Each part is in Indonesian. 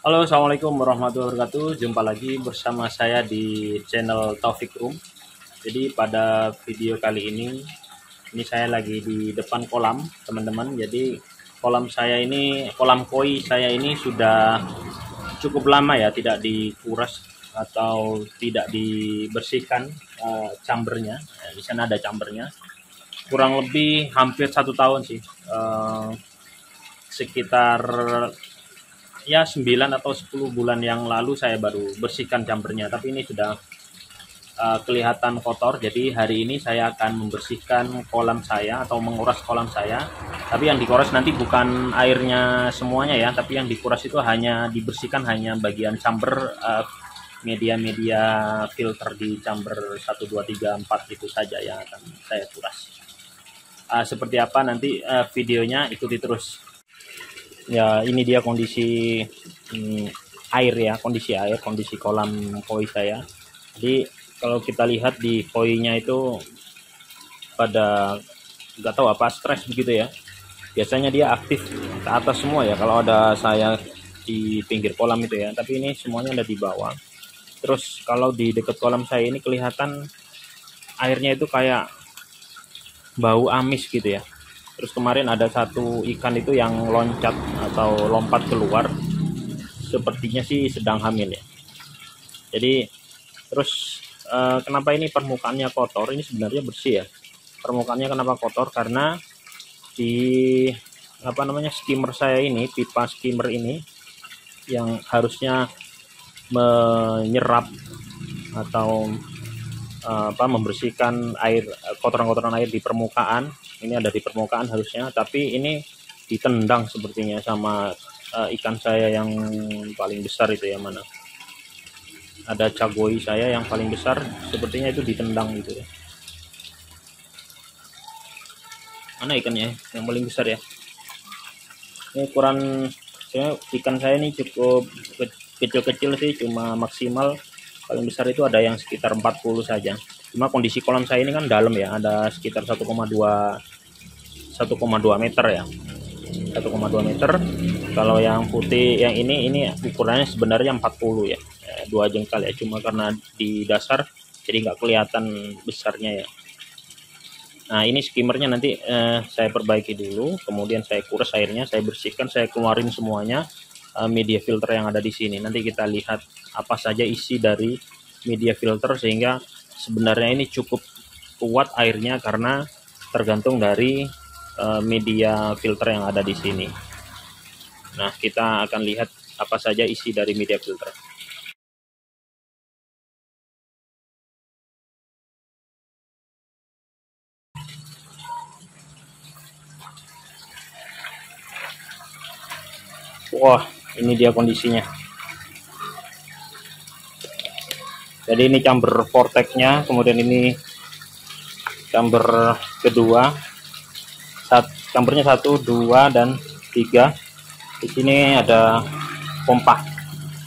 Halo, assalamualaikum warahmatullahi wabarakatuh. Jumpa lagi bersama saya di channel Taufik Room. Jadi pada video kali ini saya lagi di depan kolam, teman-teman. Jadi kolam saya ini, kolam koi saya ini sudah cukup lama ya tidak dikuras atau tidak dibersihkan chambernya. Di sana ada chambernya. Kurang lebih hampir 1 tahun sih. Sekitar ya 9 atau 10 bulan yang lalu saya baru bersihkan jumpernya, tapi ini sudah kelihatan kotor. Jadi hari ini saya akan membersihkan kolam saya atau menguras kolam saya, tapi yang dikuras nanti bukan airnya semuanya ya, tapi yang dikuras itu hanya dibersihkan hanya bagian chamber, media-media filter di chamber 1, 2, 3, 4 itu saja yang akan saya kuras. Seperti apa nanti videonya, ikuti terus. Ya, ini dia kondisi air ya, kondisi kolam koi saya. Jadi kalau kita lihat di koinya itu pada nggak tahu apa stres begitu ya. Biasanya dia aktif ke atas semua ya kalau ada saya di pinggir kolam itu ya, tapi ini semuanya ada di bawah. Terus kalau di dekat kolam saya ini kelihatan airnya itu kayak bau amis gitu ya. Terus kemarin ada satu ikan itu yang loncat atau lompat keluar, sepertinya sih sedang hamil ya. Jadi terus kenapa ini permukaannya kotor? Ini sebenarnya bersih ya. Permukaannya kenapa kotor? Karena di skimmer saya ini, pipa skimmer ini yang harusnya menyerap atau membersihkan air, kotoran-kotoran air di permukaan. Ini ada di permukaan harusnya, tapi ini ditendang sepertinya sama ikan saya yang paling besar itu ya, mana ada cagoi saya yang paling besar, sepertinya itu ditendang gitu ya. Mana ikannya yang paling besar ya? Ini ukuran ikan saya ini cukup kecil-kecil sih, cuma maksimal paling besar itu ada yang sekitar 40 saja. Cuma kondisi kolam saya ini kan dalam ya, ada sekitar 1,2 meter ya, 1,2 meter. Kalau yang putih yang ini ukurannya sebenarnya 40 ya, 2 jengkal ya, cuma karena di dasar jadi nggak kelihatan besarnya ya. Nah, ini skimmernya nanti saya perbaiki dulu, kemudian saya kuras airnya, saya bersihkan, saya keluarin semuanya media filter yang ada di sini. Nanti kita lihat apa saja isi dari media filter, sehingga sebenarnya ini cukup kuat airnya karena tergantung dari media filter yang ada di sini. Nah, kita akan lihat apa saja isi dari media filter. Wah, ini dia kondisinya. Jadi ini chamber vortexnya, kemudian ini chamber kedua, chambernya 1, 2, dan 3. Di sini ada pompa.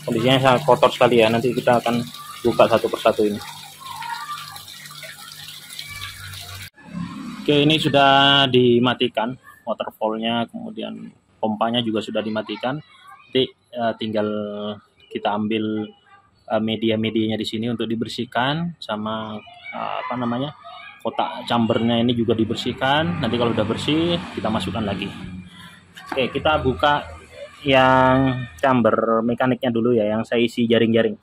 Kondisinya sangat kotor sekali ya. Nanti kita akan buka satu persatu ini. Oke, ini sudah dimatikan waterfallnya, kemudian pompanya juga sudah dimatikan. Nanti tinggal kita ambil media-medianya di sini untuk dibersihkan, sama kotak chambernya ini juga dibersihkan. Nanti kalau udah bersih kita masukkan lagi. Oke, kita buka yang chamber mekaniknya dulu ya, yang saya isi jaring-jaring.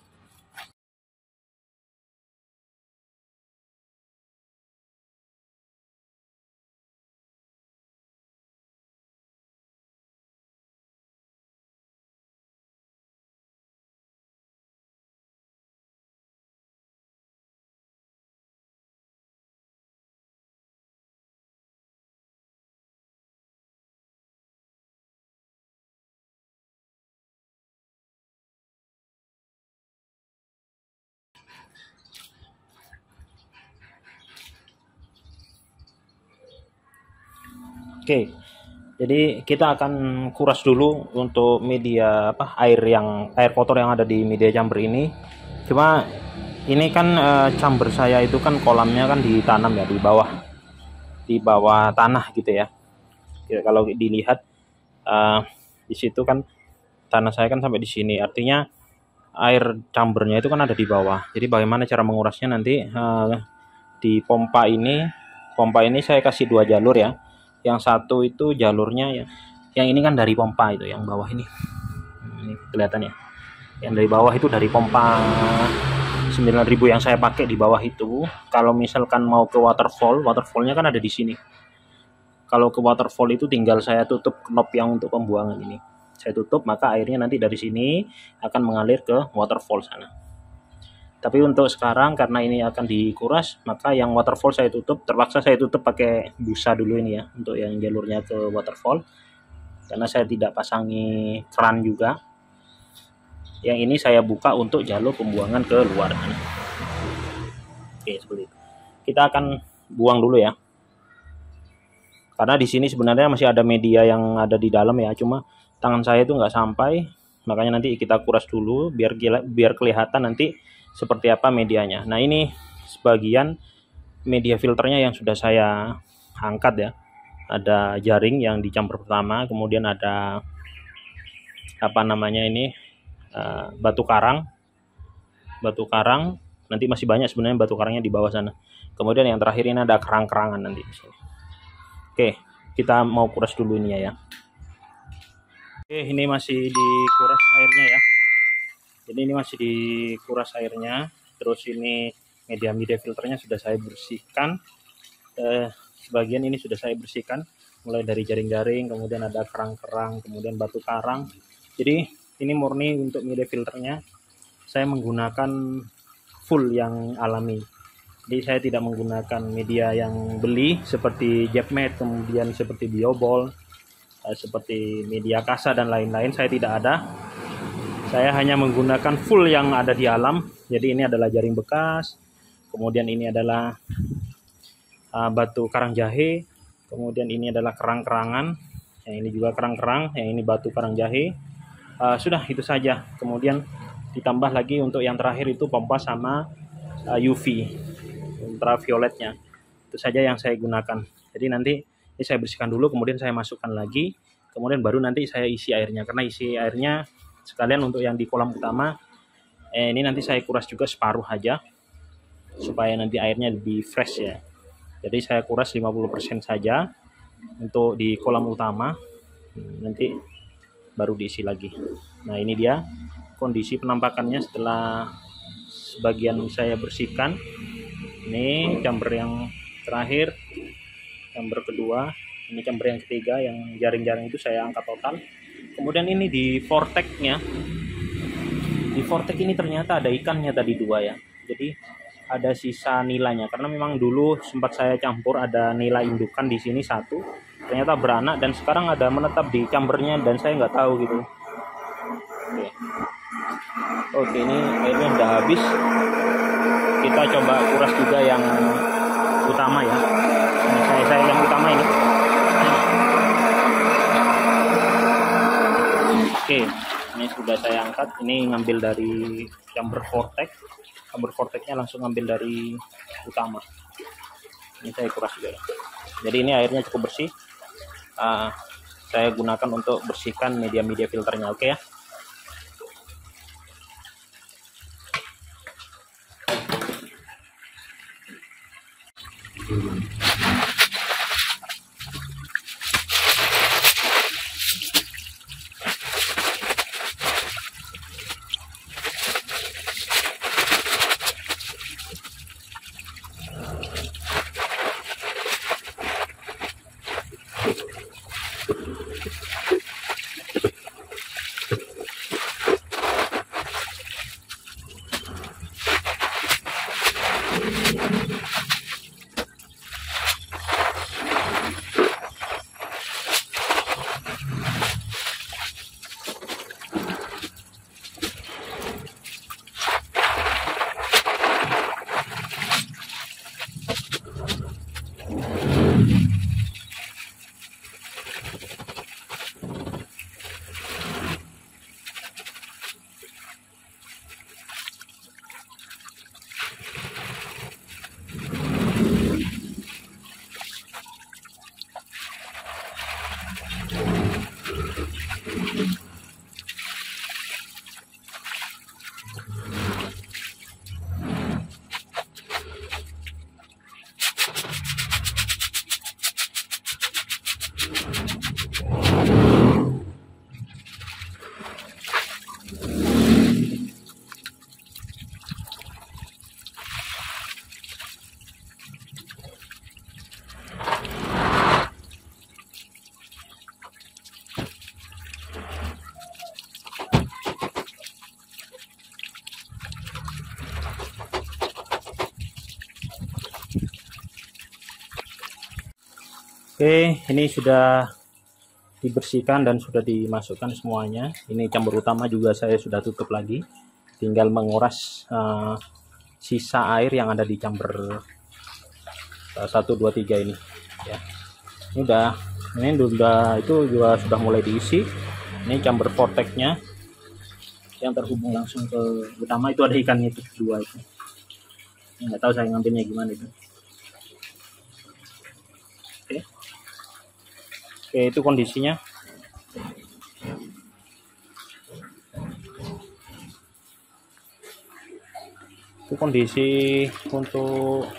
Oke, jadi kita akan kuras dulu untuk media air kotor yang ada di media chamber ini. Cuma ini kan chamber saya itu kan kolamnya kan ditanam ya di bawah tanah gitu ya. Kalau dilihat di situ kan tanah saya kan sampai di sini, artinya air chambernya itu kan ada di bawah. Jadi bagaimana cara mengurasnya nanti di pompa ini. Pompa ini saya kasih 2 jalur ya. Yang satu itu jalurnya ya, yang ini kan dari pompa itu, yang bawah ini. Ini kelihatan ya. Yang dari bawah itu dari pompa 9000 yang saya pakai di bawah itu. Kalau misalkan mau ke waterfall, waterfallnya kan ada di sini. Kalau ke waterfall itu tinggal saya tutup knop yang untuk pembuangan ini. Saya tutup, maka airnya nanti dari sini akan mengalir ke waterfall sana. Tapi untuk sekarang karena ini akan dikuras, maka yang waterfall saya tutup. Terpaksa saya tutup pakai busa dulu ini ya, untuk yang jalurnya ke waterfall. Karena saya tidak pasangi keran juga. Yang ini saya buka untuk jalur pembuangan ke luar. Oke, seperti itu. Kita akan buang dulu ya. Karena di sini sebenarnya masih ada media yang ada di dalam ya, cuma tangan saya itu nggak sampai. Makanya nanti kita kuras dulu biar kelihatan nanti seperti apa medianya. Nah, ini sebagian media filternya yang sudah saya angkat ya. Ada jaring yang di chamber pertama, kemudian ada apa namanya ini, batu karang. Nanti masih banyak sebenarnya batu karangnya di bawah sana. Kemudian yang terakhir ini ada kerang-kerangan nanti di sini. Oke, kita mau kuras dulu ini ya. Oke, ini masih dikuras airnya ya. Jadi ini masih dikuras airnya. Terus ini media filternya sudah saya bersihkan. Sebagian ini sudah saya bersihkan, mulai dari jaring-jaring, kemudian ada kerang-kerang, kemudian batu karang. Jadi ini murni untuk media filternya. Saya menggunakan full yang alami. Jadi saya tidak menggunakan media yang beli seperti Jepmet, kemudian seperti Biobol, seperti media kasa dan lain-lain. Saya tidak ada. Saya hanya menggunakan full yang ada di alam. Jadi ini adalah jaring bekas, kemudian ini adalah batu karang jahe, kemudian ini adalah kerang-kerangan, yang ini juga kerang-kerang, yang ini batu karang jahe. Sudah itu saja. Kemudian ditambah lagi untuk yang terakhir itu pompa sama UV, ultravioletnya. Itu saja yang saya gunakan. Jadi nanti ini saya bersihkan dulu, kemudian saya masukkan lagi, kemudian baru nanti saya isi airnya. Karena isi airnya sekalian untuk yang di kolam utama, ini nanti saya kuras juga separuh aja, supaya nanti airnya lebih fresh ya. Jadi saya kuras 50% saja untuk di kolam utama, nanti baru diisi lagi. Nah, ini dia kondisi penampakannya setelah sebagian saya bersihkan. Ini chamber yang terakhir, chamber kedua, ini chamber yang ketiga, yang jaring-jaring itu saya angkat total. Kemudian ini di vortexnya, di vortex ini ternyata ada ikannya tadi 2 ya. Jadi ada sisa nilainya, karena memang dulu sempat saya campur ada nila indukan di sini 1, ternyata beranak dan sekarang ada menetap di chambernya dan saya nggak tahu gitu. Oke, ini airnya udah habis. Kita coba kuras juga yang utama ya. Ini saya yang utama ini. Oke, ini sudah saya angkat. Ini ngambil dari chamber vortex. Chamber vortexnya langsung ngambil dari utama. Ini saya kuras juga. Jadi ini airnya cukup bersih. Saya gunakan untuk bersihkan media-media filternya. Oke ya. Oke, ini sudah dibersihkan dan sudah dimasukkan semuanya. Ini campur utama juga saya sudah tutup lagi, tinggal menguras sisa air yang ada di campur 1, 2, 3 ini ya. Ini udah itu juga sudah mulai diisi. Ini campur vortexnya yang terhubung langsung ke utama, itu ada ikannya itu dua itu. Nggak tahu saya ngambilnya gimana itu. Oke, itu kondisinya. Itu kondisi untuk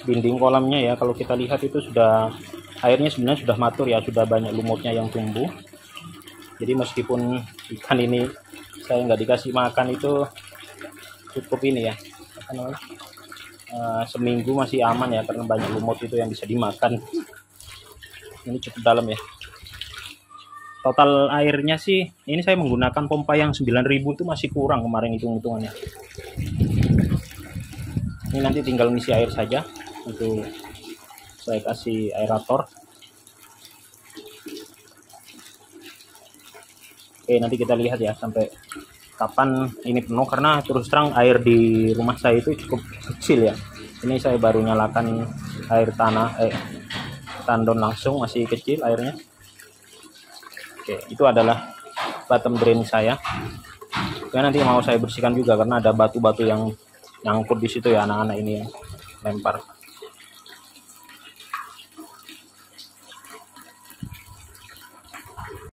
dinding kolamnya ya. Kalau kita lihat itu sudah airnya sebenarnya sudah matur ya, sudah banyak lumutnya yang tumbuh. Jadi meskipun ikan ini saya nggak dikasih makan itu cukup ini ya, seminggu masih aman ya, karena banyak lumut itu yang bisa dimakan. Ini cukup dalam ya. Total airnya sih, ini saya menggunakan pompa yang 9.000 itu masih kurang kemarin hitung-hitungannya. Ini nanti tinggal ngisi air saja, untuk saya kasih aerator. Oke, nanti kita lihat ya sampai kapan ini penuh, karena terus terang air di rumah saya itu cukup kecil ya. Ini saya baru nyalakan air tandon langsung, masih kecil airnya. Oke, itu adalah bottom drain saya. Oke, nanti mau saya bersihkan juga karena ada batu-batu yang nyangkut di situ ya, anak-anak ini yang lempar.